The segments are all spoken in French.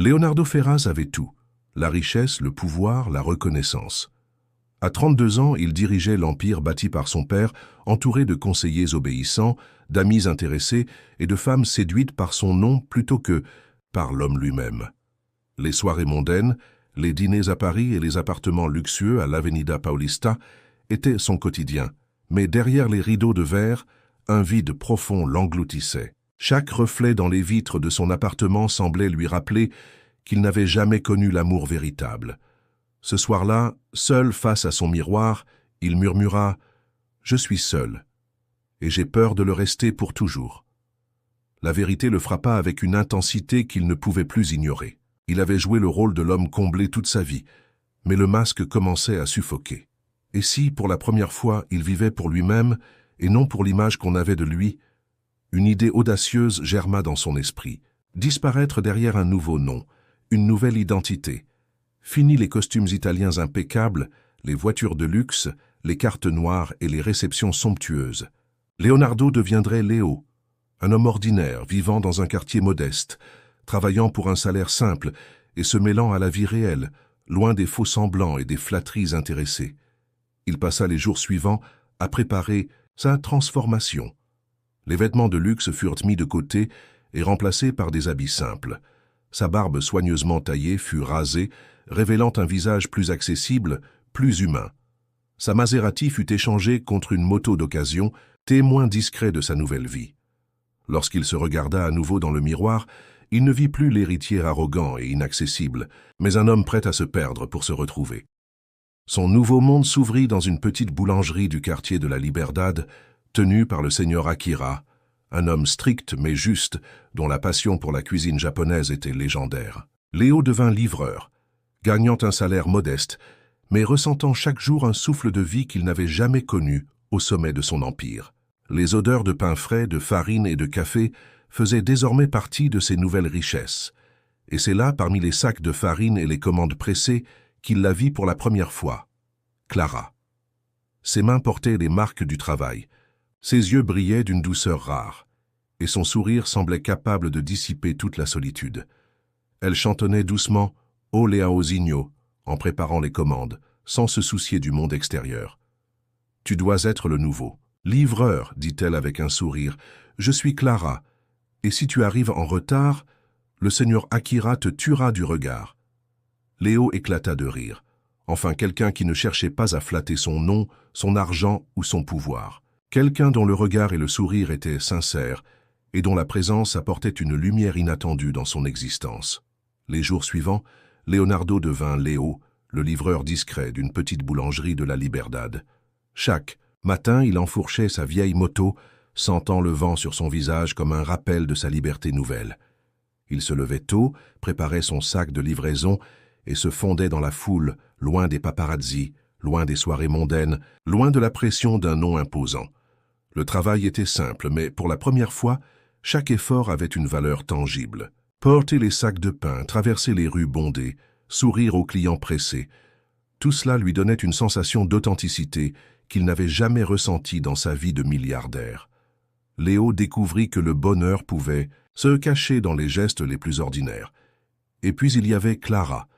Leonardo Ferraz avait tout, la richesse, le pouvoir, la reconnaissance. À 32 ans, il dirigeait l'empire bâti par son père, entouré de conseillers obéissants, d'amis intéressés et de femmes séduites par son nom plutôt que par l'homme lui-même. Les soirées mondaines, les dîners à Paris et les appartements luxueux à l'Avenida Paulista étaient son quotidien, mais derrière les rideaux de verre, un vide profond l'engloutissait. Chaque reflet dans les vitres de son appartement semblait lui rappeler qu'il n'avait jamais connu l'amour véritable. Ce soir-là, seul face à son miroir, il murmura « Je suis seul, et j'ai peur de le rester pour toujours ». La vérité le frappa avec une intensité qu'il ne pouvait plus ignorer. Il avait joué le rôle de l'homme comblé toute sa vie, mais le masque commençait à suffoquer. Et si, pour la première fois, il vivait pour lui-même, et non pour l'image qu'on avait de lui, une idée audacieuse germa dans son esprit. Disparaître derrière un nouveau nom, une nouvelle identité. Fini les costumes italiens impeccables, les voitures de luxe, les cartes noires et les réceptions somptueuses. Leonardo deviendrait Léo, un homme ordinaire vivant dans un quartier modeste, travaillant pour un salaire simple et se mêlant à la vie réelle, loin des faux-semblants et des flatteries intéressées. Il passa les jours suivants à préparer sa transformation. Les vêtements de luxe furent mis de côté et remplacés par des habits simples. Sa barbe soigneusement taillée fut rasée, révélant un visage plus accessible, plus humain. Sa Maserati fut échangée contre une moto d'occasion, témoin discret de sa nouvelle vie. Lorsqu'il se regarda à nouveau dans le miroir, il ne vit plus l'héritier arrogant et inaccessible, mais un homme prêt à se perdre pour se retrouver. Son nouveau monde s'ouvrit dans une petite boulangerie du quartier de la Liberdad, tenue par le seigneur Akira, un homme strict mais juste, dont la passion pour la cuisine japonaise était légendaire. Léo devint livreur, gagnant un salaire modeste, mais ressentant chaque jour un souffle de vie qu'il n'avait jamais connu au sommet de son empire. Les odeurs de pain frais, de farine et de café faisaient désormais partie de ses nouvelles richesses. Et c'est là, parmi les sacs de farine et les commandes pressées, qu'il la vit pour la première fois. Clara. Ses mains portaient les marques du travail. Ses yeux brillaient d'une douceur rare, et son sourire semblait capable de dissiper toute la solitude. Elle chantonnait doucement « O Leaozinho » en préparant les commandes, sans se soucier du monde extérieur. « Tu dois être le nouveau. »« Livreur, » dit-elle avec un sourire, « je suis Clara, et si tu arrives en retard, le seigneur Akira te tuera du regard. » Léo éclata de rire. Enfin, quelqu'un qui ne cherchait pas à flatter son nom, son argent ou son pouvoir. Quelqu'un dont le regard et le sourire étaient sincères et dont la présence apportait une lumière inattendue dans son existence. Les jours suivants, Leonardo devint Léo, le livreur discret d'une petite boulangerie de la Liberdad. Chaque matin, il enfourchait sa vieille moto, sentant le vent sur son visage comme un rappel de sa liberté nouvelle. Il se levait tôt, préparait son sac de livraison et se fondait dans la foule, loin des paparazzis, loin des soirées mondaines, loin de la pression d'un nom imposant. Le travail était simple, mais pour la première fois, chaque effort avait une valeur tangible. Porter les sacs de pain, traverser les rues bondées, sourire aux clients pressés, tout cela lui donnait une sensation d'authenticité qu'il n'avait jamais ressentie dans sa vie de milliardaire. Léo découvrit que le bonheur pouvait se cacher dans les gestes les plus ordinaires. Et puis il y avait Clara,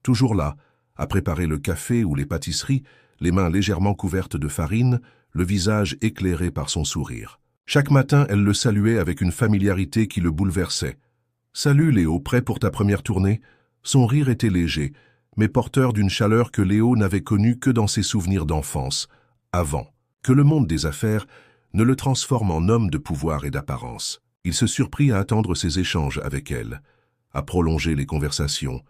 toujours là, à préparer le café ou les pâtisseries, les mains légèrement couvertes de farine, le visage éclairé par son sourire. Chaque matin, elle le saluait avec une familiarité qui le bouleversait. « Salut Léo, prêt pour ta première tournée ?» Son rire était léger, mais porteur d'une chaleur que Léo n'avait connue que dans ses souvenirs d'enfance, avant que le monde des affaires ne le transforme en homme de pouvoir et d'apparence. Il se surprit à attendre ses échanges avec elle, à prolonger les conversations,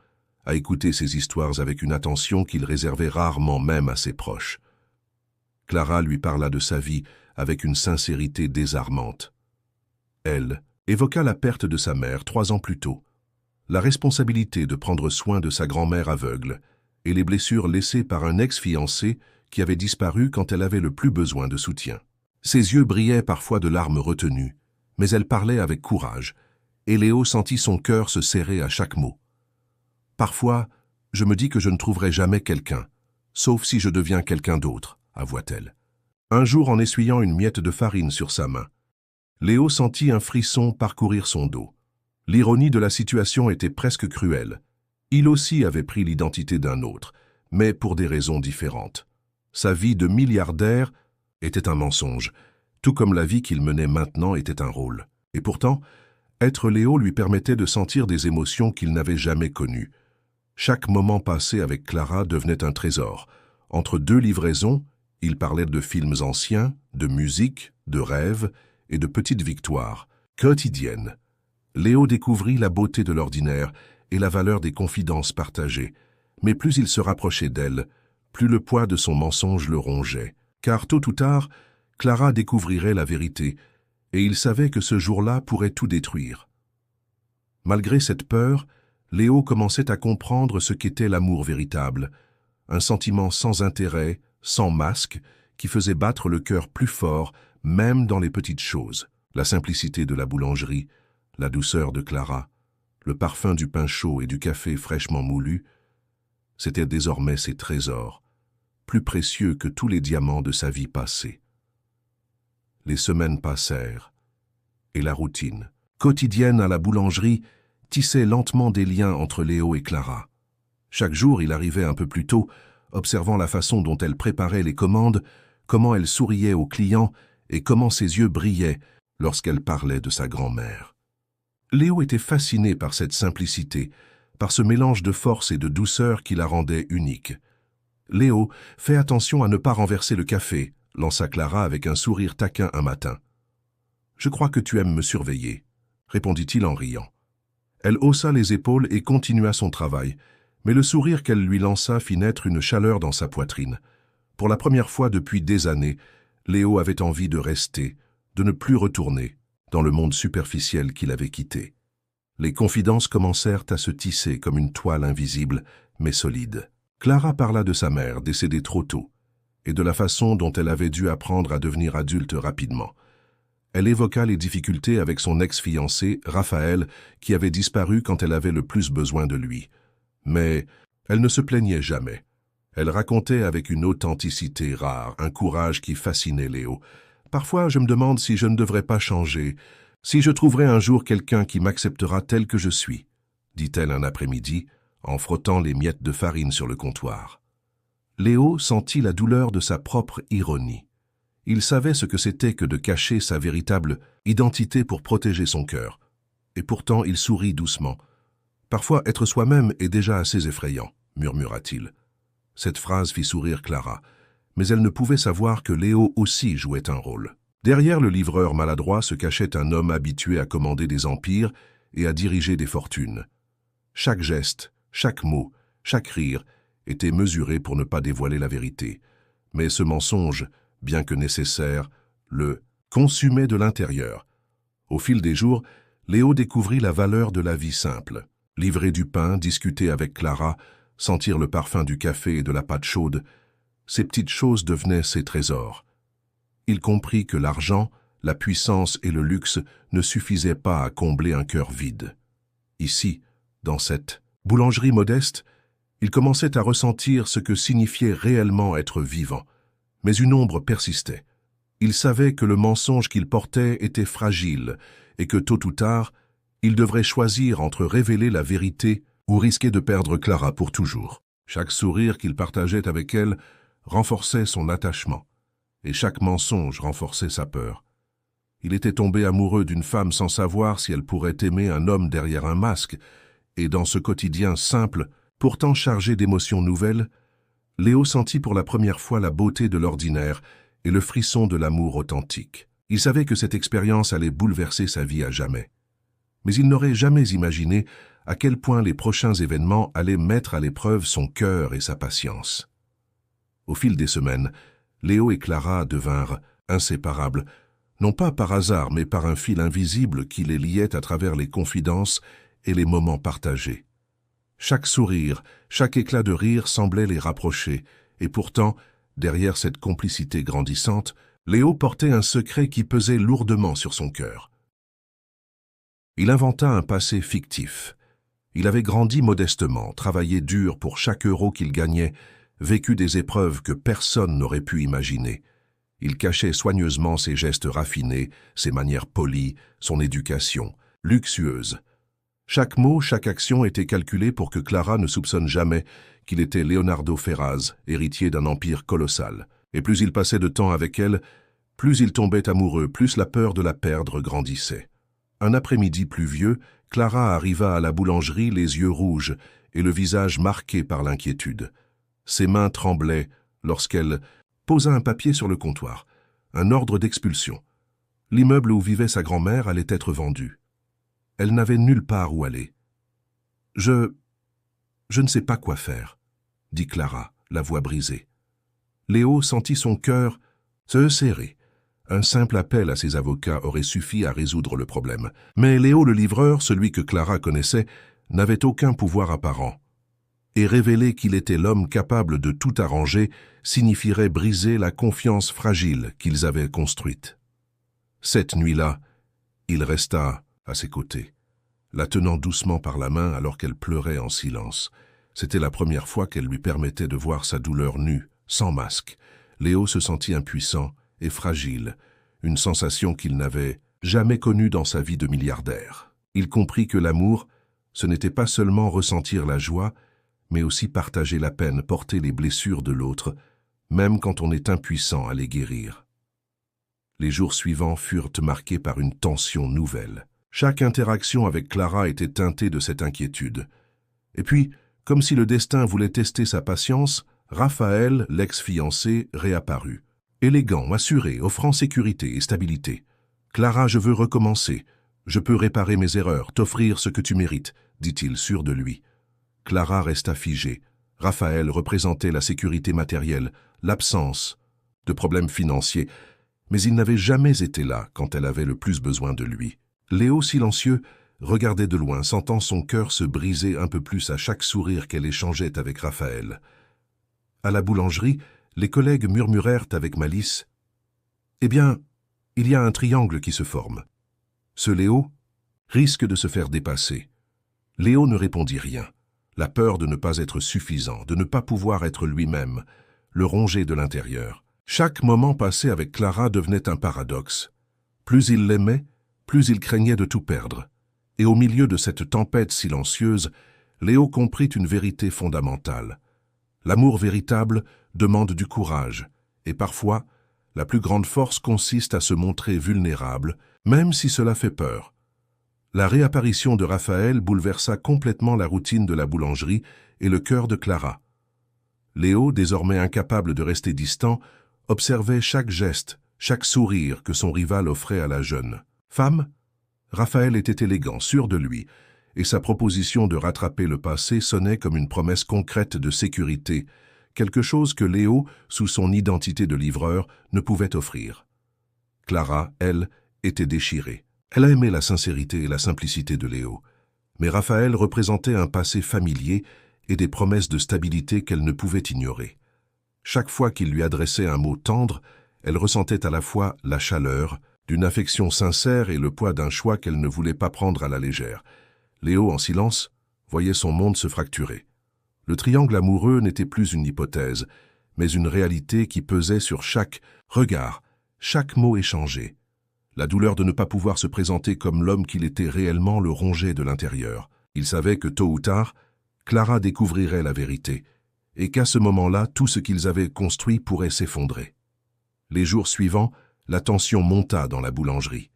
à écouter ses histoires avec une attention qu'il réservait rarement même à ses proches. Clara lui parla de sa vie avec une sincérité désarmante. Elle évoqua la perte de sa mère 3 ans plus tôt, la responsabilité de prendre soin de sa grand-mère aveugle et les blessures laissées par un ex-fiancé qui avait disparu quand elle avait le plus besoin de soutien. Ses yeux brillaient parfois de larmes retenues, mais elle parlait avec courage, et Léo sentit son cœur se serrer à chaque mot. « Parfois, je me dis que je ne trouverai jamais quelqu'un, sauf si je deviens quelqu'un d'autre, » avoua-t-elle. Un jour, en essuyant une miette de farine sur sa main, Léo sentit un frisson parcourir son dos. L'ironie de la situation était presque cruelle. Il aussi avait pris l'identité d'un autre, mais pour des raisons différentes. Sa vie de milliardaire était un mensonge, tout comme la vie qu'il menait maintenant était un rôle. Et pourtant, être Léo lui permettait de sentir des émotions qu'il n'avait jamais connues. Chaque moment passé avec Clara devenait un trésor. Entre deux livraisons, il parlait de films anciens, de musique, de rêves et de petites victoires, quotidiennes. Léo découvrit la beauté de l'ordinaire et la valeur des confidences partagées. Mais plus il se rapprochait d'elle, plus le poids de son mensonge le rongeait. Car tôt ou tard, Clara découvrirait la vérité, et il savait que ce jour-là pourrait tout détruire. Malgré cette peur, Léo commençait à comprendre ce qu'était l'amour véritable, un sentiment sans intérêt, sans masque, qui faisait battre le cœur plus fort, même dans les petites choses. La simplicité de la boulangerie, la douceur de Clara, le parfum du pain chaud et du café fraîchement moulu, c'étaient désormais ses trésors, plus précieux que tous les diamants de sa vie passée. Les semaines passèrent, et la routine, quotidienne à la boulangerie, tissait lentement des liens entre Léo et Clara. Chaque jour, il arrivait un peu plus tôt, observant la façon dont elle préparait les commandes, comment elle souriait aux clients et comment ses yeux brillaient lorsqu'elle parlait de sa grand-mère. Léo était fasciné par cette simplicité, par ce mélange de force et de douceur qui la rendait unique. « Léo, fais attention à ne pas renverser le café », lança Clara avec un sourire taquin un matin. « Je crois que tu aimes me surveiller », répondit-il en riant. Elle haussa les épaules et continua son travail, mais le sourire qu'elle lui lança fit naître une chaleur dans sa poitrine. Pour la première fois depuis des années, Léo avait envie de rester, de ne plus retourner dans le monde superficiel qu'il avait quitté. Les confidences commencèrent à se tisser comme une toile invisible, mais solide. Clara parla de sa mère, décédée trop tôt, et de la façon dont elle avait dû apprendre à devenir adulte rapidement. Elle évoqua les difficultés avec son ex-fiancé, Raphaël, qui avait disparu quand elle avait le plus besoin de lui. Mais elle ne se plaignait jamais. Elle racontait avec une authenticité rare, un courage qui fascinait Léo. « Parfois, je me demande si je ne devrais pas changer, si je trouverais un jour quelqu'un qui m'acceptera tel que je suis, » dit-elle un après-midi, en frottant les miettes de farine sur le comptoir. Léo sentit la douleur de sa propre ironie. Il savait ce que c'était que de cacher sa véritable identité pour protéger son cœur. Et pourtant, il sourit doucement. « Parfois, être soi-même est déjà assez effrayant, » murmura-t-il. Cette phrase fit sourire Clara, mais elle ne pouvait savoir que Léo aussi jouait un rôle. Derrière le livreur maladroit se cachait un homme habitué à commander des empires et à diriger des fortunes. Chaque geste, chaque mot, chaque rire était mesuré pour ne pas dévoiler la vérité. Mais ce mensonge, bien que nécessaire, le consumait de l'intérieur. Au fil des jours, Léo découvrit la valeur de la vie simple. Livrer du pain, discuter avec Clara, sentir le parfum du café et de la pâte chaude, ces petites choses devenaient ses trésors. Il comprit que l'argent, la puissance et le luxe ne suffisaient pas à combler un cœur vide. Ici, dans cette boulangerie modeste, il commençait à ressentir ce que signifiait réellement être vivant. Mais une ombre persistait. Il savait que le mensonge qu'il portait était fragile et que tôt ou tard, il devrait choisir entre révéler la vérité ou risquer de perdre Clara pour toujours. Chaque sourire qu'il partageait avec elle renforçait son attachement, et chaque mensonge renforçait sa peur. Il était tombé amoureux d'une femme sans savoir si elle pourrait aimer un homme derrière un masque, et dans ce quotidien simple, pourtant chargé d'émotions nouvelles, Léo sentit pour la première fois la beauté de l'ordinaire et le frisson de l'amour authentique. Il savait que cette expérience allait bouleverser sa vie à jamais. Mais il n'aurait jamais imaginé à quel point les prochains événements allaient mettre à l'épreuve son cœur et sa patience. Au fil des semaines, Léo et Clara devinrent inséparables, non pas par hasard, mais par un fil invisible qui les liait à travers les confidences et les moments partagés. Chaque sourire, chaque éclat de rire semblait les rapprocher, et pourtant, derrière cette complicité grandissante, Léo portait un secret qui pesait lourdement sur son cœur. Il inventa un passé fictif. Il avait grandi modestement, travaillé dur pour chaque euro qu'il gagnait, vécu des épreuves que personne n'aurait pu imaginer. Il cachait soigneusement ses gestes raffinés, ses manières polies, son éducation, luxueuse. Chaque mot, chaque action était calculée pour que Clara ne soupçonne jamais qu'il était Leonardo Ferraz, héritier d'un empire colossal. Et plus il passait de temps avec elle, plus il tombait amoureux, plus la peur de la perdre grandissait. Un après-midi pluvieux, Clara arriva à la boulangerie les yeux rouges et le visage marqué par l'inquiétude. Ses mains tremblaient lorsqu'elle posa un papier sur le comptoir, un ordre d'expulsion. L'immeuble où vivait sa grand-mère allait être vendu. Elle n'avait nulle part où aller. « Je ne sais pas quoi faire », dit Clara, la voix brisée. Léo sentit son cœur se serrer. Un simple appel à ses avocats aurait suffi à résoudre le problème. Mais Léo le livreur, celui que Clara connaissait, n'avait aucun pouvoir apparent. Et révéler qu'il était l'homme capable de tout arranger signifierait briser la confiance fragile qu'ils avaient construite. Cette nuit-là, il resta à ses côtés, la tenant doucement par la main alors qu'elle pleurait en silence. C'était la première fois qu'elle lui permettait de voir sa douleur nue, sans masque. Léo se sentit impuissant et fragile, une sensation qu'il n'avait jamais connue dans sa vie de milliardaire. Il comprit que l'amour, ce n'était pas seulement ressentir la joie, mais aussi partager la peine, porter les blessures de l'autre, même quand on est impuissant à les guérir. Les jours suivants furent marqués par une tension nouvelle. Chaque interaction avec Clara était teintée de cette inquiétude. Et puis, comme si le destin voulait tester sa patience, Raphaël, l'ex-fiancé, réapparut. Élégant, assuré, offrant sécurité et stabilité. « Clara, je veux recommencer. Je peux réparer mes erreurs, t'offrir ce que tu mérites, » dit-il sûr de lui. Clara resta figée. Raphaël représentait la sécurité matérielle, l'absence de problèmes financiers, mais il n'avait jamais été là quand elle avait le plus besoin de lui. Léo, silencieux, regardait de loin, sentant son cœur se briser un peu plus à chaque sourire qu'elle échangeait avec Raphaël. À la boulangerie, les collègues murmurèrent avec malice « Eh bien, il y a un triangle qui se forme. Ce Léo risque de se faire dépasser. » Léo ne répondit rien. La peur de ne pas être suffisant, de ne pas pouvoir être lui-même, le rongeait de l'intérieur. Chaque moment passé avec Clara devenait un paradoxe. Plus il l'aimait, plus il craignait de tout perdre. Et au milieu de cette tempête silencieuse, Léo comprit une vérité fondamentale. L'amour véritable demande du courage, et parfois, la plus grande force consiste à se montrer vulnérable, même si cela fait peur. La réapparition de Raphaël bouleversa complètement la routine de la boulangerie et le cœur de Clara. Léo, désormais incapable de rester distant, observait chaque geste, chaque sourire que son rival offrait à la jeune femme. Raphaël était élégant, sûr de lui, et sa proposition de rattraper le passé sonnait comme une promesse concrète de sécurité, quelque chose que Léo, sous son identité de livreur, ne pouvait offrir. Clara, elle, était déchirée. Elle aimait la sincérité et la simplicité de Léo, mais Raphaël représentait un passé familier et des promesses de stabilité qu'elle ne pouvait ignorer. Chaque fois qu'il lui adressait un mot tendre, elle ressentait à la fois la chaleur d'une affection sincère et le poids d'un choix qu'elle ne voulait pas prendre à la légère. Léo, en silence, voyait son monde se fracturer. Le triangle amoureux n'était plus une hypothèse, mais une réalité qui pesait sur chaque regard, chaque mot échangé. La douleur de ne pas pouvoir se présenter comme l'homme qu'il était réellement le rongeait de l'intérieur. Il savait que tôt ou tard, Clara découvrirait la vérité, et qu'à ce moment-là, tout ce qu'ils avaient construit pourrait s'effondrer. Les jours suivants, la tension monta dans la boulangerie.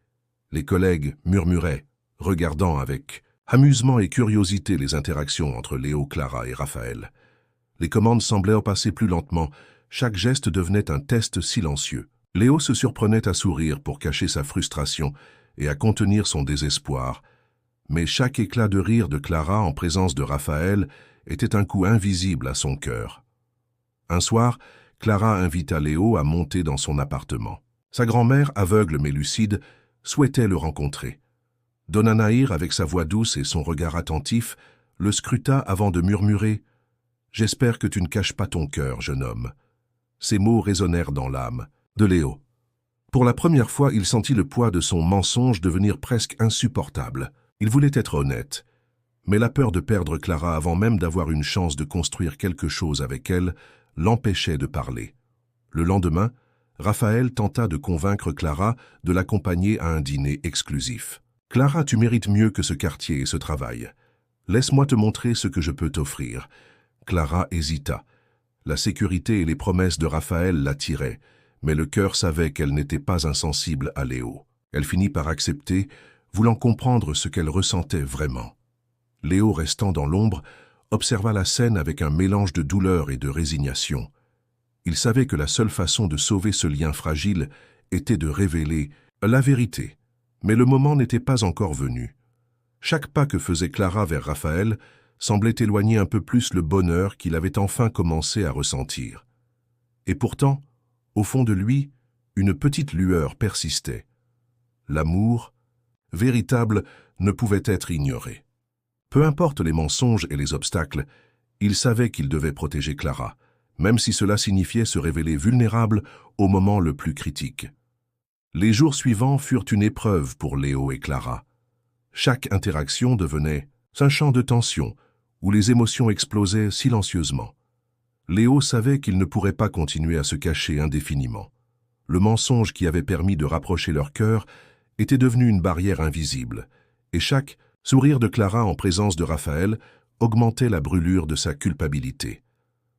Les collègues murmuraient, regardant avec amusement et curiosité les interactions entre Léo, Clara et Raphaël. Les commandes semblaient passer plus lentement, chaque geste devenait un test silencieux. Léo se surprenait à sourire pour cacher sa frustration et à contenir son désespoir, mais chaque éclat de rire de Clara en présence de Raphaël était un coup invisible à son cœur. Un soir, Clara invita Léo à monter dans son appartement. Sa grand-mère, aveugle mais lucide, souhaitait le rencontrer. Dona Naïr, avec sa voix douce et son regard attentif, le scruta avant de murmurer « J'espère que tu ne caches pas ton cœur, jeune homme. » Ces mots résonnèrent dans l'âme de Léo. Pour la première fois, il sentit le poids de son mensonge devenir presque insupportable. Il voulait être honnête, mais la peur de perdre Clara avant même d'avoir une chance de construire quelque chose avec elle l'empêchait de parler. Le lendemain, Raphaël tenta de convaincre Clara de l'accompagner à un dîner exclusif. Clara, tu mérites mieux que ce quartier et ce travail. Laisse-moi te montrer ce que je peux t'offrir. » Clara hésita. La sécurité et les promesses de Raphaël l'attiraient, mais le cœur savait qu'elle n'était pas insensible à Léo. Elle finit par accepter, voulant comprendre ce qu'elle ressentait vraiment. Léo, restant dans l'ombre, observa la scène avec un mélange de douleur et de résignation. Il savait que la seule façon de sauver ce lien fragile était de révéler la vérité. Mais le moment n'était pas encore venu. Chaque pas que faisait Clara vers Raphaël semblait éloigner un peu plus le bonheur qu'il avait enfin commencé à ressentir. Et pourtant, au fond de lui, une petite lueur persistait. L'amour, véritable, ne pouvait être ignoré. Peu importe les mensonges et les obstacles, il savait qu'il devait protéger Clara, même si cela signifiait se révéler vulnérable au moment le plus critique. Les jours suivants furent une épreuve pour Léo et Clara. Chaque interaction devenait un champ de tension, où les émotions explosaient silencieusement. Léo savait qu'il ne pourrait pas continuer à se cacher indéfiniment. Le mensonge qui avait permis de rapprocher leurs cœurs était devenu une barrière invisible, et chaque sourire de Clara en présence de Raphaël augmentait la brûlure de sa culpabilité.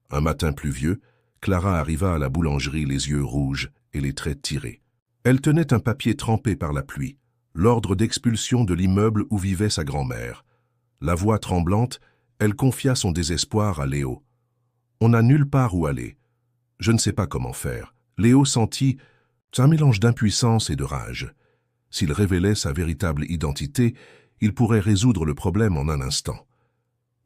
Un matin pluvieux, Clara arriva à la boulangerie les yeux rouges et les traits tirés. Elle tenait un papier trempé par la pluie, l'ordre d'expulsion de l'immeuble où vivait sa grand-mère. La voix tremblante, elle confia son désespoir à Léo. « On n'a nulle part où aller. Je ne sais pas comment faire. » Léo sentit un mélange d'impuissance et de rage. S'il révélait sa véritable identité, il pourrait résoudre le problème en un instant.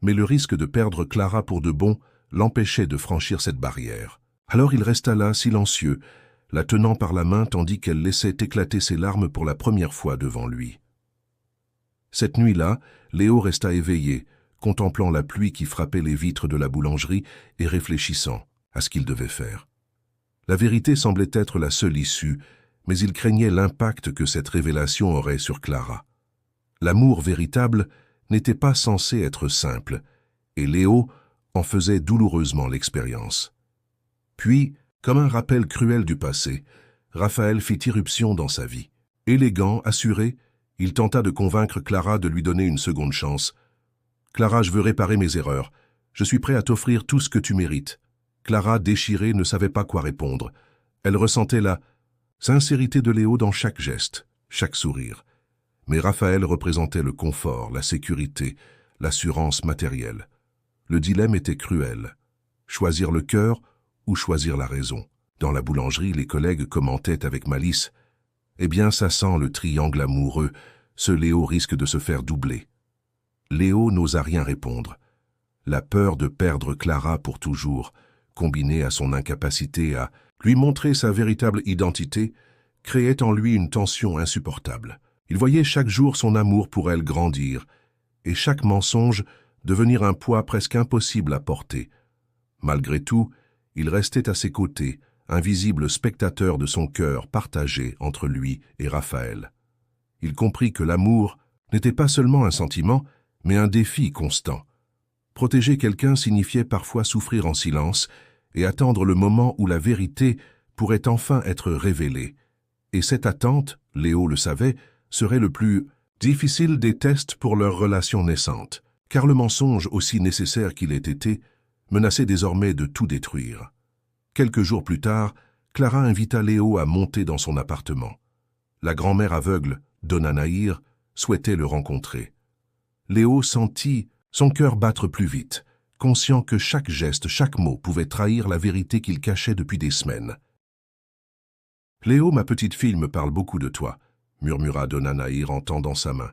Mais le risque de perdre Clara pour de bon l'empêchait de franchir cette barrière. Alors il resta là, silencieux, la tenant par la main tandis qu'elle laissait éclater ses larmes pour la première fois devant lui. Cette nuit-là, Léo resta éveillé, contemplant la pluie qui frappait les vitres de la boulangerie et réfléchissant à ce qu'il devait faire. La vérité semblait être la seule issue, mais il craignait l'impact que cette révélation aurait sur Clara. L'amour véritable n'était pas censé être simple, et Léo en faisait douloureusement l'expérience. Puis, comme un rappel cruel du passé, Raphaël fit irruption dans sa vie. Élégant, assuré, il tenta de convaincre Clara de lui donner une seconde chance. « Clara, je veux réparer mes erreurs. Je suis prêt à t'offrir tout ce que tu mérites. » Clara, déchirée, ne savait pas quoi répondre. Elle ressentait la sincérité de Léo dans chaque geste, chaque sourire. Mais Raphaël représentait le confort, la sécurité, l'assurance matérielle. Le dilemme était cruel. Choisir le cœur ou choisir la raison. Dans la boulangerie, les collègues commentaient avec malice. « Eh bien, ça sent le triangle amoureux. Ce Léo risque de se faire doubler. » Léo n'osa rien répondre. La peur de perdre Clara pour toujours, combinée à son incapacité à lui montrer sa véritable identité, créait en lui une tension insupportable. Il voyait chaque jour son amour pour elle grandir, et chaque mensonge devenir un poids presque impossible à porter. Malgré tout, il restait à ses côtés, invisible spectateur de son cœur partagé entre lui et Raphaël. Il comprit que l'amour n'était pas seulement un sentiment, mais un défi constant. Protéger quelqu'un signifiait parfois souffrir en silence et attendre le moment où la vérité pourrait enfin être révélée. Et cette attente, Léo le savait, serait le plus difficile des tests pour leur relation naissante, car le mensonge, aussi nécessaire qu'il ait été, menaçait désormais de tout détruire. Quelques jours plus tard, Clara invita Léo à monter dans son appartement. La grand-mère aveugle, Donna Nahir, souhaitait le rencontrer. Léo sentit son cœur battre plus vite, conscient que chaque geste, chaque mot pouvait trahir la vérité qu'il cachait depuis des semaines. « Léo, ma petite fille me parle beaucoup de toi », murmura Donna Nahir en tendant sa main.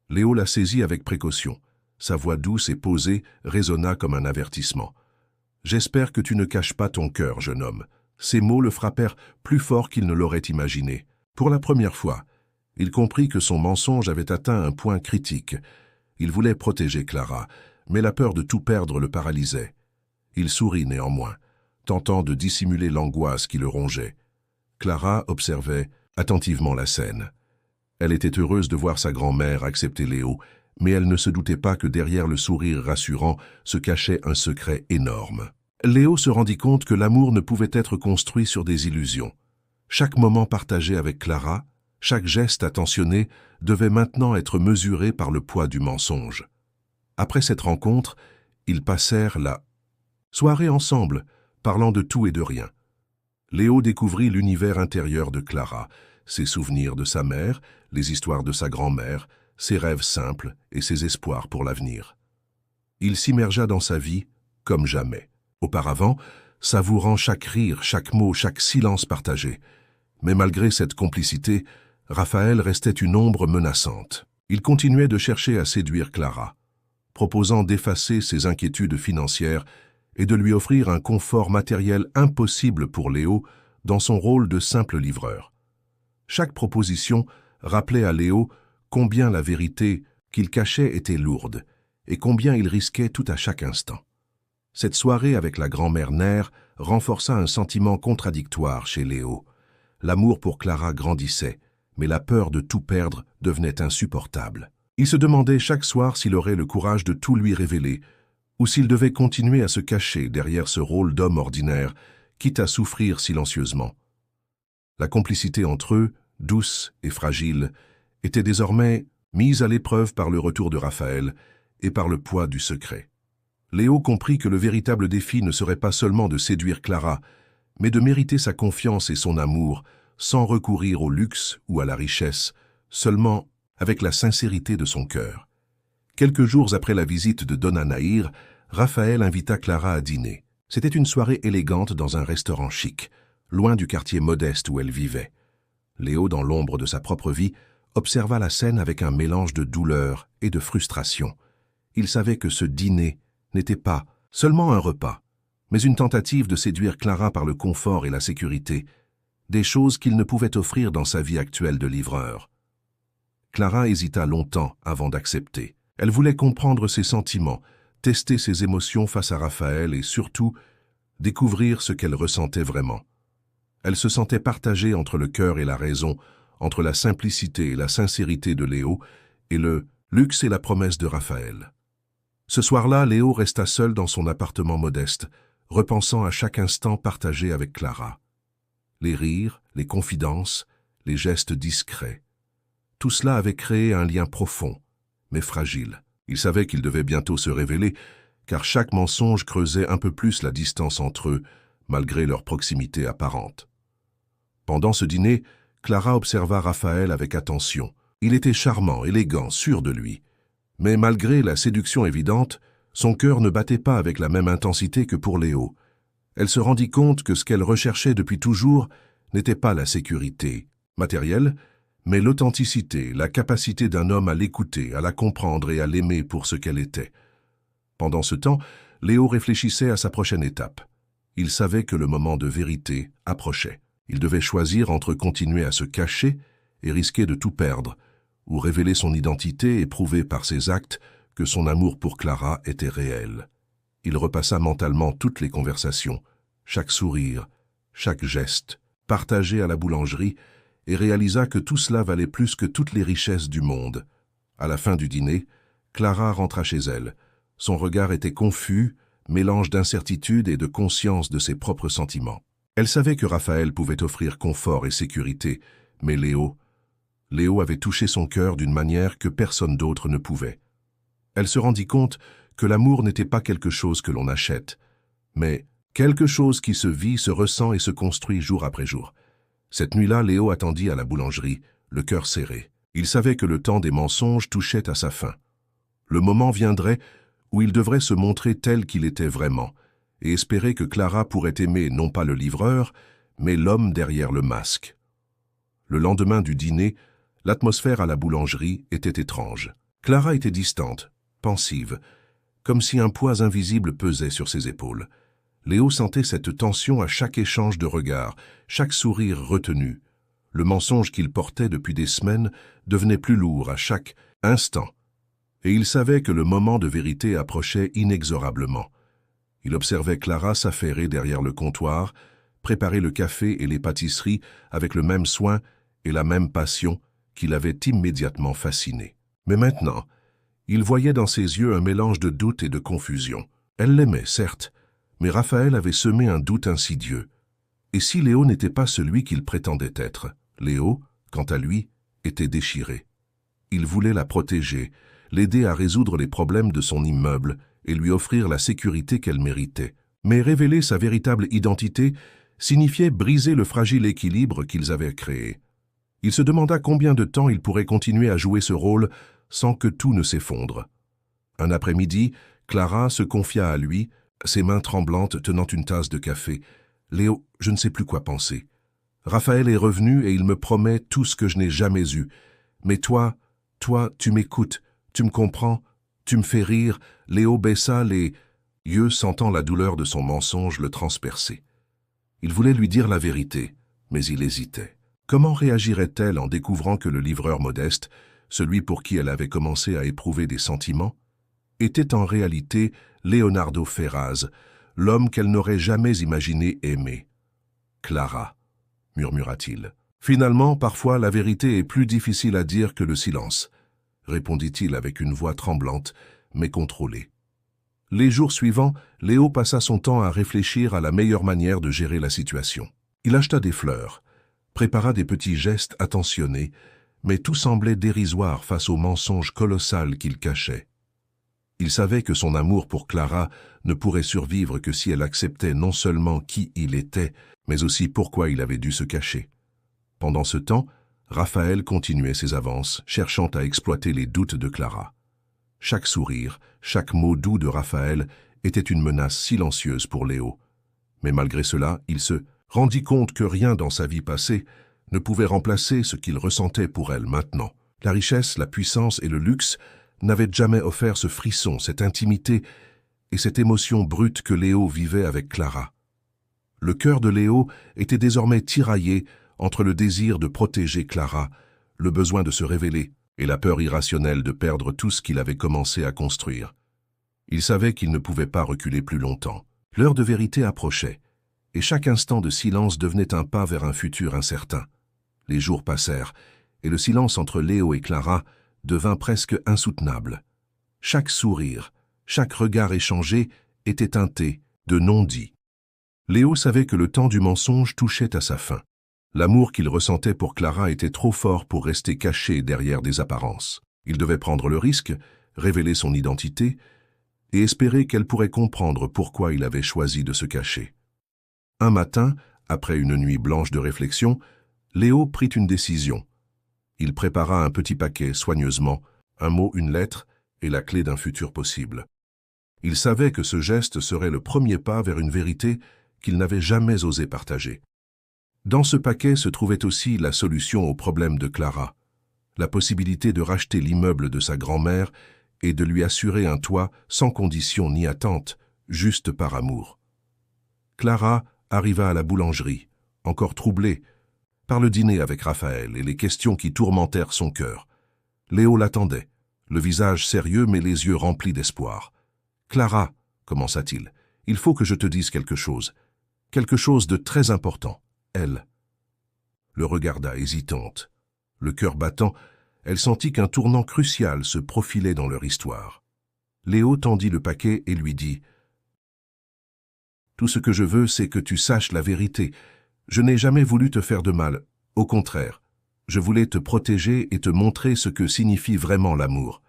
Léo la saisit avec précaution. Sa voix douce et posée résonna comme un avertissement. « J'espère que tu ne caches pas ton cœur, jeune homme. » Ces mots le frappèrent plus fort qu'il ne l'aurait imaginé. Pour la première fois, il comprit que son mensonge avait atteint un point critique. Il voulait protéger Clara, mais la peur de tout perdre le paralysait. Il sourit néanmoins, tentant de dissimuler l'angoisse qui le rongeait. Clara observait attentivement la scène. Elle était heureuse de voir sa grand-mère accepter Léo, mais elle ne se doutait pas que derrière le sourire rassurant se cachait un secret énorme. Léo se rendit compte que l'amour ne pouvait être construit sur des illusions. Chaque moment partagé avec Clara, Chaque geste attentionné devait maintenant être mesuré par le poids du mensonge. Après cette rencontre, ils passèrent la soirée ensemble, parlant de tout et de rien. Léo découvrit l'univers intérieur de Clara, ses souvenirs de sa mère, les histoires de sa grand-mère, ses rêves simples et ses espoirs pour l'avenir. Il s'immergea dans sa vie comme jamais. Auparavant, savourant chaque rire, chaque mot, chaque silence partagé. Mais malgré cette complicité, Raphaël restait une ombre menaçante. Il continuait de chercher à séduire Clara, proposant d'effacer ses inquiétudes financières et de lui offrir un confort matériel impossible pour Léo dans son rôle de simple livreur. Chaque proposition rappelait à Léo combien la vérité qu'il cachait était lourde et combien il risquait tout à chaque instant. Cette soirée avec la grand-mère Nair renforça un sentiment contradictoire chez Léo. L'amour pour Clara grandissait, mais la peur de tout perdre devenait insupportable. Il se demandait chaque soir s'il aurait le courage de tout lui révéler, ou s'il devait continuer à se cacher derrière ce rôle d'homme ordinaire, quitte à souffrir silencieusement. La complicité entre eux, douce et fragile, était désormais mise à l'épreuve par le retour de Raphaël et par le poids du secret. Léo comprit que le véritable défi ne serait pas seulement de séduire Clara, mais de mériter sa confiance et son amour sans recourir au luxe ou à la richesse, seulement avec la sincérité de son cœur. Quelques jours après la visite de Donna Naïr, Raphaël invita Clara à dîner. C'était une soirée élégante dans un restaurant chic, loin du quartier modeste où elle vivait. Léo, dans l'ombre de sa propre vie, observa la scène avec un mélange de douleur et de frustration. Il savait que ce dîner n'était pas seulement un repas, mais une tentative de séduire Clara par le confort et la sécurité, des choses qu'il ne pouvait offrir dans sa vie actuelle de livreur. Clara hésita longtemps avant d'accepter. Elle voulait comprendre ses sentiments, tester ses émotions face à Raphaël et surtout découvrir ce qu'elle ressentait vraiment. Elle se sentait partagée entre le cœur et la raison, entre la simplicité et la sincérité de Léo et le luxe et la promesse de Raphaël. Ce soir-là, Léo resta seul dans son appartement modeste, repensant à chaque instant partagé avec Clara. Les rires, les confidences, les gestes discrets. Tout cela avait créé un lien profond, mais fragile. Il savait qu'il devait bientôt se révéler, car chaque mensonge creusait un peu plus la distance entre eux, malgré leur proximité apparente. Pendant ce dîner, Clara observa Raphaël avec attention. Il était charmant, élégant, sûr de lui. Mais malgré la séduction évidente, son cœur ne battait pas avec la même intensité que pour Léo. Elle se rendit compte que ce qu'elle recherchait depuis toujours n'était pas la sécurité matérielle, mais l'authenticité, la capacité d'un homme à l'écouter, à la comprendre et à l'aimer pour ce qu'elle était. Pendant ce temps, Léo réfléchissait à sa prochaine étape. Il savait que le moment de vérité approchait. Il devait choisir entre continuer à se cacher et risquer de tout perdre, ou révéler son identité et prouver par ses actes que son amour pour Clara était réel. Il repassa mentalement toutes les conversations, chaque sourire, chaque geste, partagé à la boulangerie, et réalisa que tout cela valait plus que toutes les richesses du monde. À la fin du dîner, Clara rentra chez elle. Son regard était confus, mélange d'incertitude et de conscience de ses propres sentiments. Elle savait que Raphaël pouvait offrir confort et sécurité, mais Léo avait touché son cœur d'une manière que personne d'autre ne pouvait. Elle se rendit compte que l'amour n'était pas quelque chose que l'on achète, mais quelque chose qui se vit, se ressent et se construit jour après jour. Cette nuit-là, Léo attendit à la boulangerie, le cœur serré. Il savait que le temps des mensonges touchait à sa fin. Le moment viendrait où il devrait se montrer tel qu'il était vraiment, et espérer que Clara pourrait aimer non pas le livreur, mais l'homme derrière le masque. Le lendemain du dîner, l'atmosphère à la boulangerie était étrange. Clara était distante, pensive, comme si un poids invisible pesait sur ses épaules. Léo sentait cette tension à chaque échange de regards, chaque sourire retenu. Le mensonge qu'il portait depuis des semaines devenait plus lourd à chaque instant, et il savait que le moment de vérité approchait inexorablement. Il observait Clara s'affairer derrière le comptoir, préparer le café et les pâtisseries avec le même soin et la même passion qui l'avait immédiatement fasciné. Mais maintenant, il voyait dans ses yeux un mélange de doute et de confusion. Elle l'aimait, certes, mais Raphaël avait semé un doute insidieux. Et si Léo n'était pas celui qu'il prétendait être? Léo, quant à lui, était déchiré. Il voulait la protéger, l'aider à résoudre les problèmes de son immeuble et lui offrir la sécurité qu'elle méritait. Mais révéler sa véritable identité signifiait briser le fragile équilibre qu'ils avaient créé. Il se demanda combien de temps il pourrait continuer à jouer ce rôle sans que tout ne s'effondre. Un après-midi, Clara se confia à lui, ses mains tremblantes tenant une tasse de café. « Léo, je ne sais plus quoi penser. Raphaël est revenu et il me promet tout ce que je n'ai jamais eu. Mais toi, tu m'écoutes, tu me comprends, tu me fais rire. » Léo baissa les yeux, sentant la douleur de son mensonge le transpercer. Il voulait lui dire la vérité, mais il hésitait. Comment réagirait-elle en découvrant que le livreur Modeste, celui pour qui elle avait commencé à éprouver des sentiments, était en réalité Leonardo Ferraz, l'homme qu'elle n'aurait jamais imaginé aimer. « Clara », murmura-t-il. « Finalement, parfois, la vérité est plus difficile à dire que le silence », répondit-il avec une voix tremblante, mais contrôlée. Les jours suivants, Léo passa son temps à réfléchir à la meilleure manière de gérer la situation. Il acheta des fleurs, prépara des petits gestes attentionnés, mais tout semblait dérisoire face au mensonge colossal qu'il cachait. Il savait que son amour pour Clara ne pourrait survivre que si elle acceptait non seulement qui il était, mais aussi pourquoi il avait dû se cacher. Pendant ce temps, Raphaël continuait ses avances, cherchant à exploiter les doutes de Clara. Chaque sourire, chaque mot doux de Raphaël était une menace silencieuse pour Léo. Mais malgré cela, il se rendit compte que rien dans sa vie passée ne pouvait remplacer ce qu'il ressentait pour elle maintenant. La richesse, la puissance et le luxe n'avaient jamais offert ce frisson, cette intimité et cette émotion brute que Léo vivait avec Clara. Le cœur de Léo était désormais tiraillé entre le désir de protéger Clara, le besoin de se révéler et la peur irrationnelle de perdre tout ce qu'il avait commencé à construire. Il savait qu'il ne pouvait pas reculer plus longtemps. L'heure de vérité approchait, et chaque instant de silence devenait un pas vers un futur incertain. Les jours passèrent, et le silence entre Léo et Clara devint presque insoutenable. Chaque sourire, chaque regard échangé était teinté de non-dits. Léo savait que le temps du mensonge touchait à sa fin. L'amour qu'il ressentait pour Clara était trop fort pour rester caché derrière des apparences. Il devait prendre le risque, révéler son identité, et espérer qu'elle pourrait comprendre pourquoi il avait choisi de se cacher. Un matin, après une nuit blanche de réflexion, Léo prit une décision. Il prépara un petit paquet soigneusement, un mot, une lettre et la clé d'un futur possible. Il savait que ce geste serait le premier pas vers une vérité qu'il n'avait jamais osé partager. Dans ce paquet se trouvait aussi la solution au problème de Clara, la possibilité de racheter l'immeuble de sa grand-mère et de lui assurer un toit sans condition ni attente, juste par amour. Clara arriva à la boulangerie, encore troublée par le dîner avec Raphaël et les questions qui tourmentèrent son cœur. Léo l'attendait, le visage sérieux mais les yeux remplis d'espoir. « Clara, » commença-t-il, « il faut que je te dise quelque chose de très important. » Elle le regarda hésitante. Le cœur battant, elle sentit qu'un tournant crucial se profilait dans leur histoire. Léo tendit le paquet et lui dit « Tout ce que je veux, c'est que tu saches la vérité. Je n'ai jamais voulu te faire de mal. Au contraire, je voulais te protéger et te montrer ce que signifie vraiment l'amour. »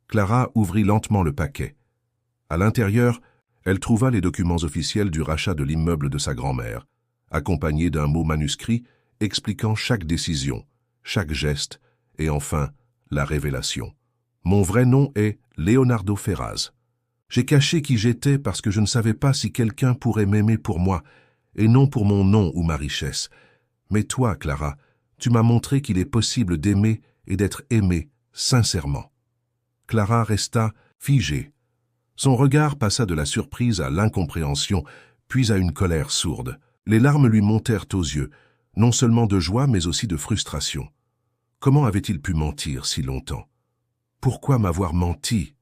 Clara ouvrit lentement le paquet. À l'intérieur, elle trouva les documents officiels du rachat de l'immeuble de sa grand-mère, accompagné d'un mot manuscrit expliquant chaque décision, chaque geste, et enfin, la révélation. « Mon vrai nom est Leonardo Ferraz. J'ai caché qui j'étais parce que je ne savais pas si quelqu'un pourrait m'aimer pour moi, et non pour mon nom ou ma richesse. Mais toi, Clara, tu m'as montré qu'il est possible d'aimer et d'être aimé sincèrement. » Clara resta figée. Son regard passa de la surprise à l'incompréhension, puis à une colère sourde. Les larmes lui montèrent aux yeux, non seulement de joie, mais aussi de frustration. Comment avait-il pu mentir si longtemps? « Pourquoi m'avoir menti ?»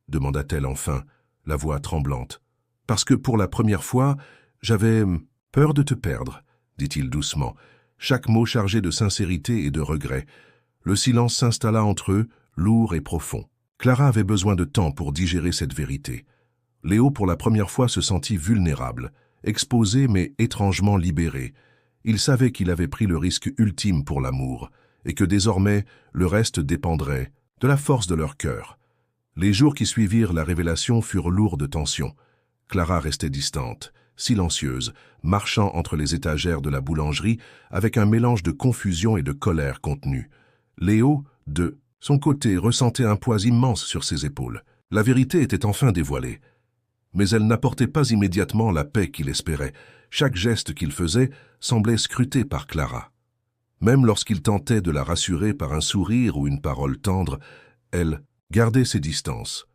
demanda-t-elle enfin, la voix tremblante. « Parce que pour la première fois, j'avais peur de te perdre, » dit-il doucement, chaque mot chargé de sincérité et de regret. Le silence s'installa entre eux, lourd et profond. Clara avait besoin de temps pour digérer cette vérité. Léo, pour la première fois, se sentit vulnérable, exposé mais étrangement libéré. Il savait qu'il avait pris le risque ultime pour l'amour, et que désormais le reste dépendrait de la force de leur cœur. Les jours qui suivirent la révélation furent lourds de tension. Clara restait distante, silencieuse, marchant entre les étagères de la boulangerie avec un mélange de confusion et de colère contenue. Léo, de son côté, ressentait un poids immense sur ses épaules. La vérité était enfin dévoilée. Mais elle n'apportait pas immédiatement la paix qu'il espérait. Chaque geste qu'il faisait semblait scruté par Clara. Même lorsqu'il tentait de la rassurer par un sourire ou une parole tendre, elle gardait ses distances,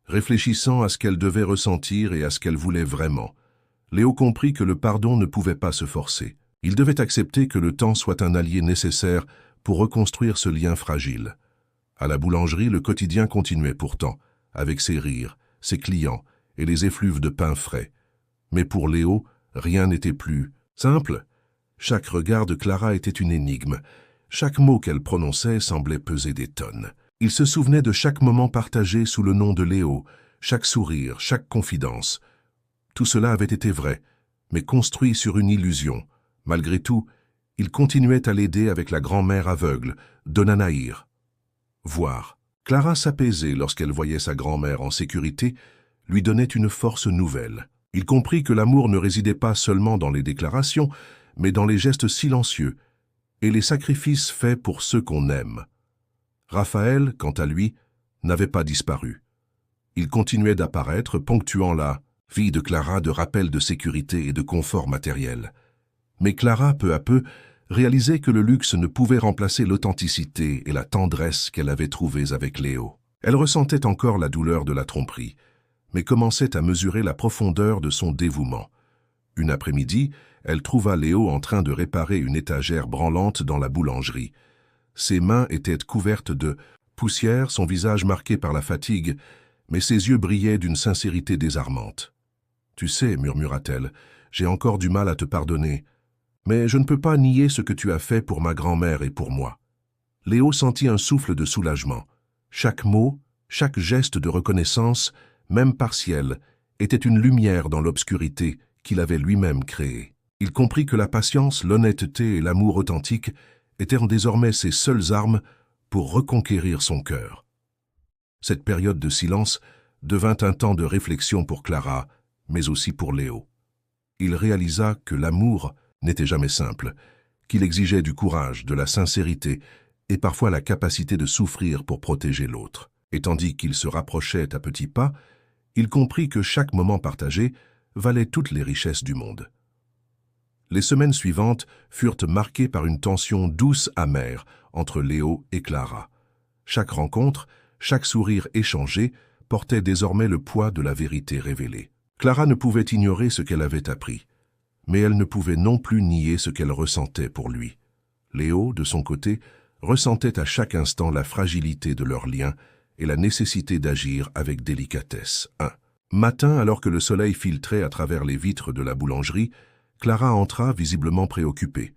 réfléchissant à ce qu'elle devait ressentir et à ce qu'elle voulait vraiment. Léo comprit que le pardon ne pouvait pas se forcer. Il devait accepter que le temps soit un allié nécessaire pour reconstruire ce lien fragile. À la boulangerie, le quotidien continuait pourtant, avec ses rires, ses clients et les effluves de pain frais. Mais pour Léo, rien n'était plus simple. Chaque regard de Clara était une énigme. Chaque mot qu'elle prononçait semblait peser des tonnes. Il se souvenait de chaque moment partagé sous le nom de Léo, chaque sourire, chaque confidence. Tout cela avait été vrai, mais construit sur une illusion. Malgré tout, il continuait à l'aider avec la grand-mère aveugle, Donna Nahir. Voir. Clara s'apaisait lorsqu'elle voyait sa grand-mère en sécurité, lui donnait une force nouvelle. Il comprit que l'amour ne résidait pas seulement dans les déclarations, mais dans les gestes silencieux et les sacrifices faits pour ceux qu'on aime. Raphaël, quant à lui, n'avait pas disparu. Il continuait d'apparaître, ponctuant la vie de Clara de rappels de sécurité et de confort matériel. Mais Clara, peu à peu, réalisait que le luxe ne pouvait remplacer l'authenticité et la tendresse qu'elle avait trouvées avec Léo. Elle ressentait encore la douleur de la tromperie, mais commençait à mesurer la profondeur de son dévouement. Une après-midi, elle trouva Léo en train de réparer une étagère branlante dans la boulangerie. Ses mains étaient couvertes de poussière, son visage marqué par la fatigue, mais ses yeux brillaient d'une sincérité désarmante. « Tu sais, murmura-t-elle, j'ai encore du mal à te pardonner, mais je ne peux pas nier ce que tu as fait pour ma grand-mère et pour moi. » Léo sentit un souffle de soulagement. Chaque mot, chaque geste de reconnaissance, même partiel, était une lumière dans l'obscurité qu'il avait lui-même créée. Il comprit que la patience, l'honnêteté et l'amour authentique étaient désormais ses seules armes pour reconquérir son cœur. Cette période de silence devint un temps de réflexion pour Clara, mais aussi pour Léo. Il réalisa que l'amour n'était jamais simple, qu'il exigeait du courage, de la sincérité et parfois la capacité de souffrir pour protéger l'autre. Et tandis qu'il se rapprochait à petits pas, il comprit que chaque moment partagé valait toutes les richesses du monde. Les semaines suivantes furent marquées par une tension douce-amère entre Léo et Clara. Chaque rencontre, chaque sourire échangé portait désormais le poids de la vérité révélée. Clara ne pouvait ignorer ce qu'elle avait appris, mais elle ne pouvait non plus nier ce qu'elle ressentait pour lui. Léo, de son côté, ressentait à chaque instant la fragilité de leur lien et la nécessité d'agir avec délicatesse. Un matin, alors que le soleil filtrait à travers les vitres de la boulangerie, Clara entra visiblement préoccupée.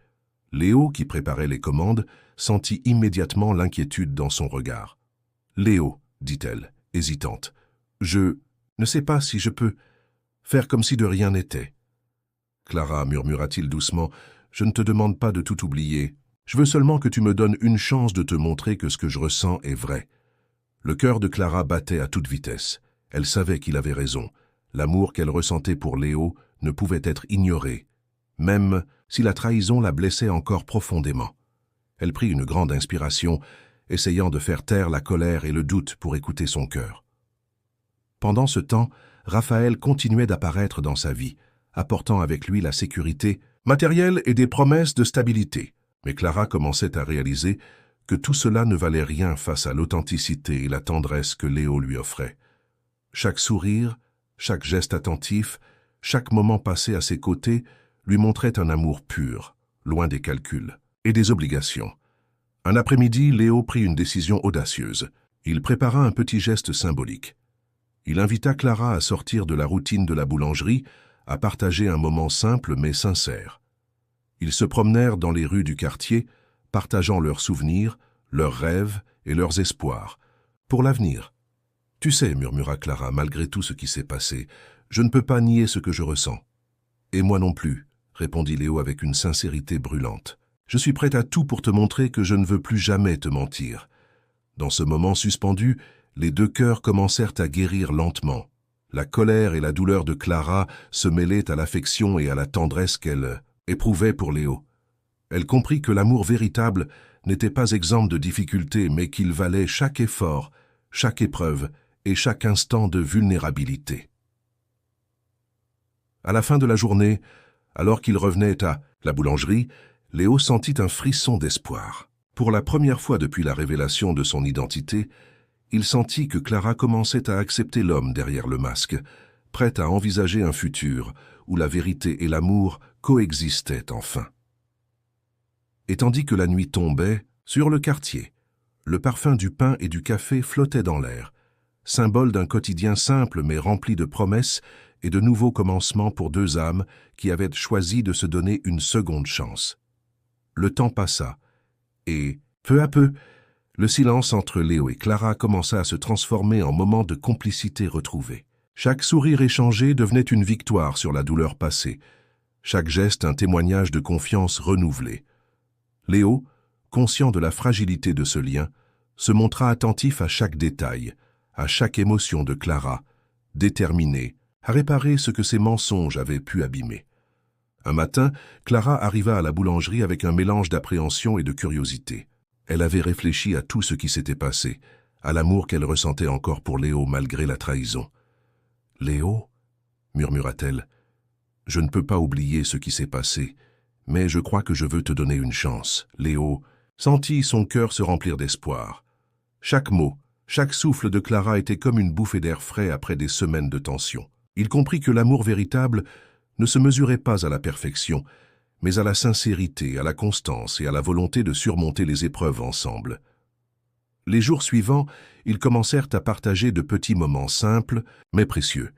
Léo, qui préparait les commandes, sentit immédiatement l'inquiétude dans son regard. « Léo, dit-elle, hésitante, je ne sais pas si je peux faire comme si de rien n'était. » « Clara, murmura-t-il doucement, je ne te demande pas de tout oublier. Je veux seulement que tu me donnes une chance de te montrer que ce que je ressens est vrai. » Le cœur de Clara battait à toute vitesse. Elle savait qu'il avait raison. L'amour qu'elle ressentait pour Léo ne pouvait être ignoré, même si la trahison la blessait encore profondément. Elle prit une grande inspiration, essayant de faire taire la colère et le doute pour écouter son cœur. Pendant ce temps, Raphaël continuait d'apparaître dans sa vie, apportant avec lui la sécurité matérielle et des promesses de stabilité. Mais Clara commençait à réaliser que tout cela ne valait rien face à l'authenticité et la tendresse que Léo lui offrait. Chaque sourire, chaque geste attentif, chaque moment passé à ses côtés lui montrait un amour pur, loin des calculs et des obligations. Un après-midi, Léo prit une décision audacieuse. Il prépara un petit geste symbolique. Il invita Clara à sortir de la routine de la boulangerie, à partager un moment simple mais sincère. Ils se promenèrent dans les rues du quartier, partageant leurs souvenirs, leurs rêves et leurs espoirs. Pour l'avenir. « Tu sais, murmura Clara, malgré tout ce qui s'est passé, je ne peux pas nier ce que je ressens. »« Et moi non plus, répondit Léo avec une sincérité brûlante. Je suis prête à tout pour te montrer que je ne veux plus jamais te mentir. » Dans ce moment suspendu, les deux cœurs commencèrent à guérir lentement. La colère et la douleur de Clara se mêlaient à l'affection et à la tendresse qu'elle éprouvait pour Léo. Elle comprit que l'amour véritable n'était pas exempt de difficultés, mais qu'il valait chaque effort, chaque épreuve et chaque instant de vulnérabilité. À la fin de la journée, alors qu'il revenait à la boulangerie, Léo sentit un frisson d'espoir. Pour la première fois depuis la révélation de son identité, il sentit que Clara commençait à accepter l'homme derrière le masque, prête à envisager un futur où la vérité et l'amour coexistaient enfin. Et tandis que la nuit tombait, sur le quartier, le parfum du pain et du café flottait dans l'air, symbole d'un quotidien simple mais rempli de promesses et de nouveaux commencements pour deux âmes qui avaient choisi de se donner une seconde chance. Le temps passa, et, peu à peu, le silence entre Léo et Clara commença à se transformer en moment de complicité retrouvée. Chaque sourire échangé devenait une victoire sur la douleur passée, chaque geste un témoignage de confiance renouvelée. Léo, conscient de la fragilité de ce lien, se montra attentif à chaque détail, à chaque émotion de Clara, déterminé à réparer ce que ses mensonges avaient pu abîmer. Un matin, Clara arriva à la boulangerie avec un mélange d'appréhension et de curiosité. Elle avait réfléchi à tout ce qui s'était passé, à l'amour qu'elle ressentait encore pour Léo malgré la trahison. « Léo » murmura-t-elle, « je ne peux pas oublier ce qui s'est passé, mais je crois que je veux te donner une chance. » Léo sentit son cœur se remplir d'espoir. Chaque mot, chaque souffle de Clara était comme une bouffée d'air frais après des semaines de tension. Il comprit que l'amour véritable ne se mesurait pas à la perfection, mais à la sincérité, à la constance et à la volonté de surmonter les épreuves ensemble. Les jours suivants, ils commencèrent à partager de petits moments simples, mais précieux.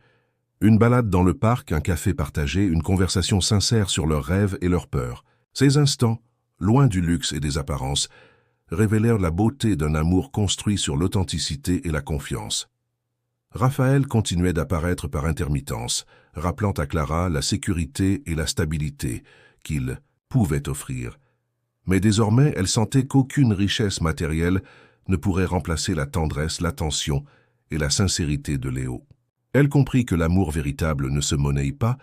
Une balade dans le parc, un café partagé, une conversation sincère sur leurs rêves et leurs peurs. Ces instants, loin du luxe et des apparences, révélèrent la beauté d'un amour construit sur l'authenticité et la confiance. Raphaël continuait d'apparaître par intermittence, rappelant à Clara la sécurité et la stabilité qu'il pouvait offrir. Mais désormais, elle sentait qu'aucune richesse matérielle ne pourrait remplacer la tendresse, l'attention et la sincérité de Léo. Elle comprit que l'amour véritable ne se monnaie pas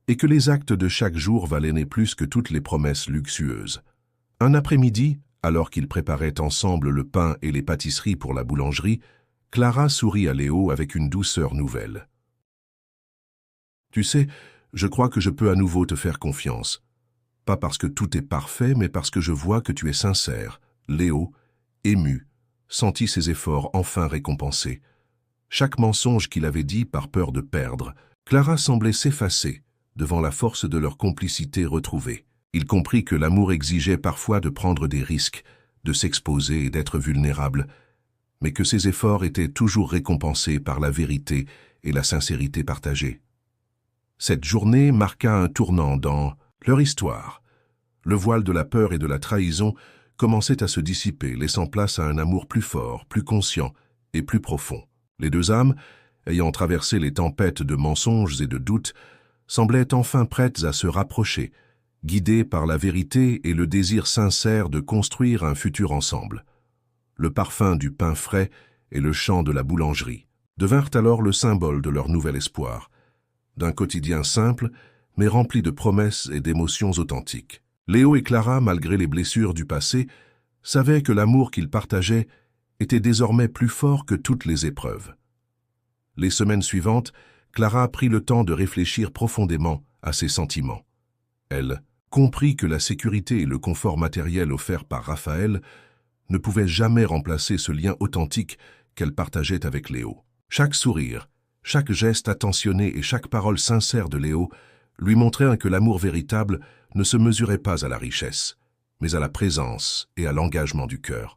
et que les actes de chaque jour valaient plus que toutes les promesses luxueuses. Un après-midi, alors qu'ils préparaient ensemble le pain et les pâtisseries pour la boulangerie, Clara sourit à Léo avec une douceur nouvelle. « Tu sais, je crois que je peux à nouveau te faire confiance. Pas parce que tout est parfait, mais parce que je vois que tu es sincère. » Léo, ému, sentit ses efforts enfin récompensés. Chaque mensonge qu'il avait dit par peur de perdre, Clara semblait s'effacer devant la force de leur complicité retrouvée. Il comprit que l'amour exigeait parfois de prendre des risques, de s'exposer et d'être vulnérable, mais que ses efforts étaient toujours récompensés par la vérité et la sincérité partagée. Cette journée marqua un tournant dans leur histoire. Le voile de la peur et de la trahison commençait à se dissiper, laissant place à un amour plus fort, plus conscient et plus profond. Les deux âmes, ayant traversé les tempêtes de mensonges et de doutes, semblaient enfin prêtes à se rapprocher, guidées par la vérité et le désir sincère de construire un futur ensemble. Le parfum du pain frais et le chant de la boulangerie devinrent alors le symbole de leur nouvel espoir, d'un quotidien simple, mais rempli de promesses et d'émotions authentiques. Léo et Clara, malgré les blessures du passé, savaient que l'amour qu'ils partageaient était désormais plus fort que toutes les épreuves. Les semaines suivantes, Clara prit le temps de réfléchir profondément à ses sentiments. Elle comprit que la sécurité et le confort matériel offerts par Raphaël ne pouvaient jamais remplacer ce lien authentique qu'elle partageait avec Léo. Chaque sourire, chaque geste attentionné et chaque parole sincère de Léo lui montraient que l'amour véritable ne se mesurait pas à la richesse, mais à la présence et à l'engagement du cœur.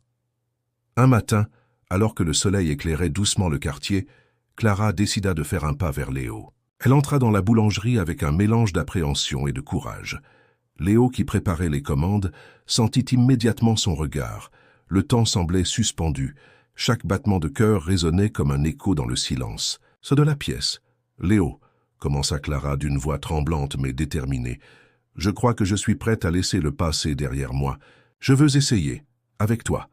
Un matin, alors que le soleil éclairait doucement le quartier, Clara décida de faire un pas vers Léo. Elle entra dans la boulangerie avec un mélange d'appréhension et de courage. Léo, qui préparait les commandes, sentit immédiatement son regard. Le temps semblait suspendu. Chaque battement de cœur résonnait comme un écho dans le silence. « C'est de la pièce. »« Léo, » commença Clara d'une voix tremblante mais déterminée, Je crois que je suis prête à laisser le passé derrière moi. Je veux essayer, avec toi. »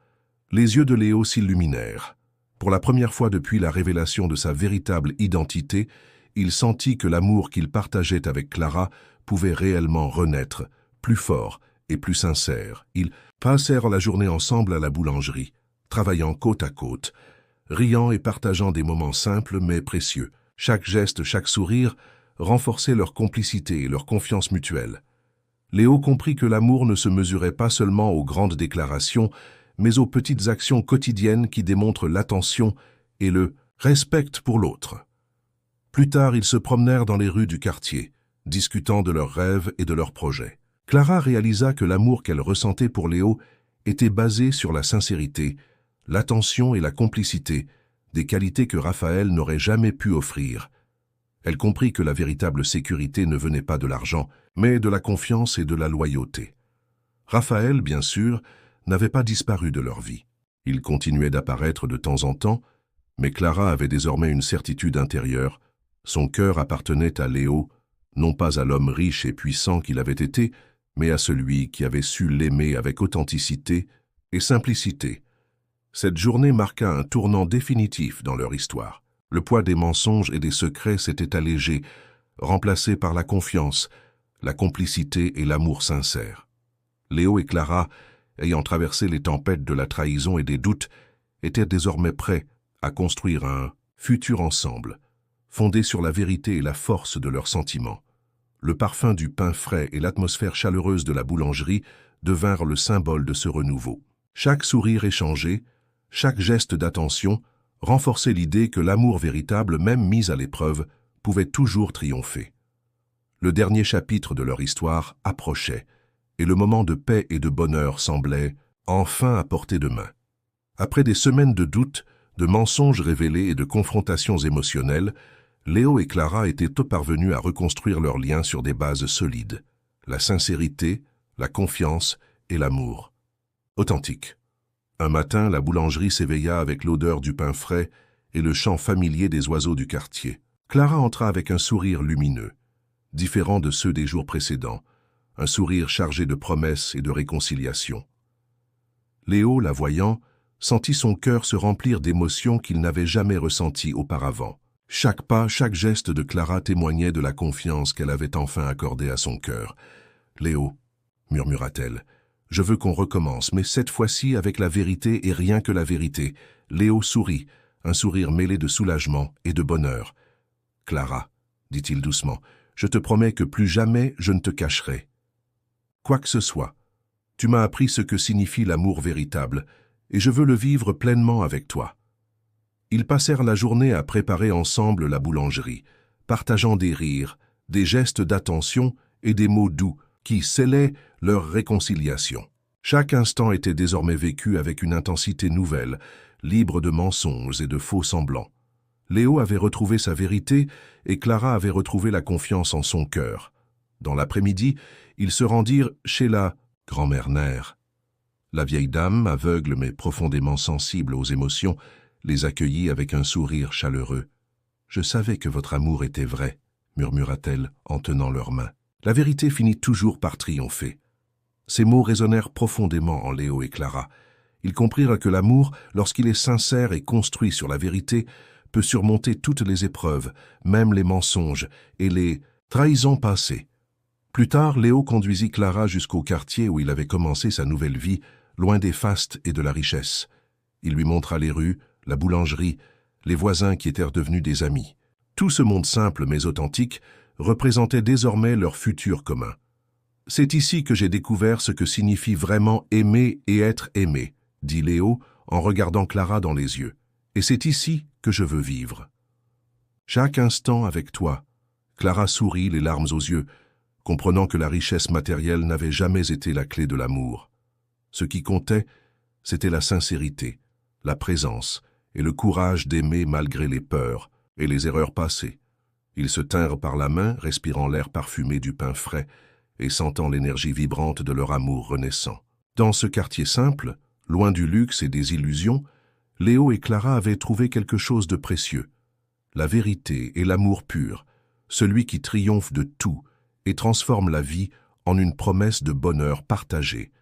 Les yeux de Léo s'illuminèrent. Pour la première fois depuis la révélation de sa véritable identité, il sentit que l'amour qu'il partageait avec Clara pouvait réellement renaître, plus fort et plus sincère. Ils passèrent la journée ensemble à la boulangerie, travaillant côte à côte, riant et partageant des moments simples mais précieux. Chaque geste, chaque sourire renforçait leur complicité et leur confiance mutuelle. Léo comprit que l'amour ne se mesurait pas seulement aux grandes déclarations, mais aux petites actions quotidiennes qui démontrent l'attention et le respect pour l'autre. Plus tard, ils se promenèrent dans les rues du quartier, discutant de leurs rêves et de leurs projets. Clara réalisa que l'amour qu'elle ressentait pour Léo était basé sur la sincérité, l'attention et la complicité, des qualités que Raphaël n'aurait jamais pu offrir. Elle comprit que la véritable sécurité ne venait pas de l'argent, mais de la confiance et de la loyauté. Raphaël, bien sûr, n'avait pas disparu de leur vie. Il continuait d'apparaître de temps en temps, mais Clara avait désormais une certitude intérieure. Son cœur appartenait à Léo, non pas à l'homme riche et puissant qu'il avait été, mais à celui qui avait su l'aimer avec authenticité et simplicité. Cette journée marqua un tournant définitif dans leur histoire. Le poids des mensonges et des secrets s'était allégé, remplacé par la confiance, la complicité et l'amour sincère. Léo et Clara, ayant traversé les tempêtes de la trahison et des doutes, étaient désormais prêts à construire un futur ensemble, fondé sur la vérité et la force de leurs sentiments. Le parfum du pain frais et l'atmosphère chaleureuse de la boulangerie devinrent le symbole de ce renouveau. Chaque sourire échangé, chaque geste d'attention renforçait l'idée que l'amour véritable, même mis à l'épreuve, pouvait toujours triompher. Le dernier chapitre de leur histoire approchait, et le moment de paix et de bonheur semblait enfin à portée de main. Après des semaines de doutes, de mensonges révélés et de confrontations émotionnelles, Léo et Clara étaient parvenus à reconstruire leur lien sur des bases solides. La sincérité, la confiance et l'amour. Authentique. Un matin, la boulangerie s'éveilla avec l'odeur du pain frais et le chant familier des oiseaux du quartier. Clara entra avec un sourire lumineux, différent de ceux des jours précédents, un sourire chargé de promesses et de réconciliation. Léo, la voyant, sentit son cœur se remplir d'émotions qu'il n'avait jamais ressenties auparavant. Chaque pas, chaque geste de Clara témoignait de la confiance qu'elle avait enfin accordée à son cœur. « Léo, » murmura-t-elle, « je veux qu'on recommence, mais cette fois-ci avec la vérité et rien que la vérité. » Léo sourit, un sourire mêlé de soulagement et de bonheur. « Clara, » dit-il doucement, « je te promets que plus jamais je ne te cacherai. Quoi que ce soit, tu m'as appris ce que signifie l'amour véritable, et je veux le vivre pleinement avec toi. » Ils passèrent la journée à préparer ensemble la boulangerie, partageant des rires, des gestes d'attention et des mots doux qui scellaient leur réconciliation. Chaque instant était désormais vécu avec une intensité nouvelle, libre de mensonges et de faux semblants. Léo avait retrouvé sa vérité et Clara avait retrouvé la confiance en son cœur. Dans l'après-midi, ils se rendirent chez la grand-mère Nair. La vieille dame, aveugle mais profondément sensible aux émotions, les accueillit avec un sourire chaleureux. « Je savais que votre amour était vrai, » murmura-t-elle en tenant leurs mains. La vérité finit toujours par triompher. Ces mots résonnèrent profondément en Léo et Clara. Ils comprirent que l'amour, lorsqu'il est sincère et construit sur la vérité, peut surmonter toutes les épreuves, même les mensonges et les trahisons passées. Plus tard, Léo conduisit Clara jusqu'au quartier où il avait commencé sa nouvelle vie, loin des fastes et de la richesse. Il lui montra les rues, la boulangerie, les voisins qui étaient devenus des amis. Tout ce monde simple mais authentique représentait désormais leur futur commun. « C'est ici que j'ai découvert ce que signifie vraiment aimer et être aimé, » dit Léo en regardant Clara dans les yeux. « Et c'est ici que je veux vivre. » Chaque instant avec toi, Clara sourit, les larmes aux yeux, comprenant que la richesse matérielle n'avait jamais été la clé de l'amour. Ce qui comptait, c'était la sincérité, la présence et le courage d'aimer malgré les peurs et les erreurs passées. Ils se tinrent par la main, respirant l'air parfumé du pain frais et sentant l'énergie vibrante de leur amour renaissant. Dans ce quartier simple, loin du luxe et des illusions, Léo et Clara avaient trouvé quelque chose de précieux. La vérité et l'amour pur, celui qui triomphe de tout et transforme la vie en une promesse de bonheur partagé.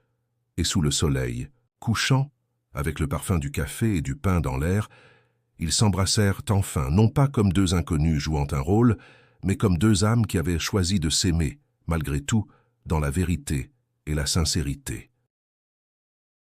Et sous le soleil, couchant, avec le parfum du café et du pain dans l'air, ils s'embrassèrent enfin, non pas comme deux inconnus jouant un rôle, mais comme deux âmes qui avaient choisi de s'aimer, malgré tout, dans la vérité et la sincérité.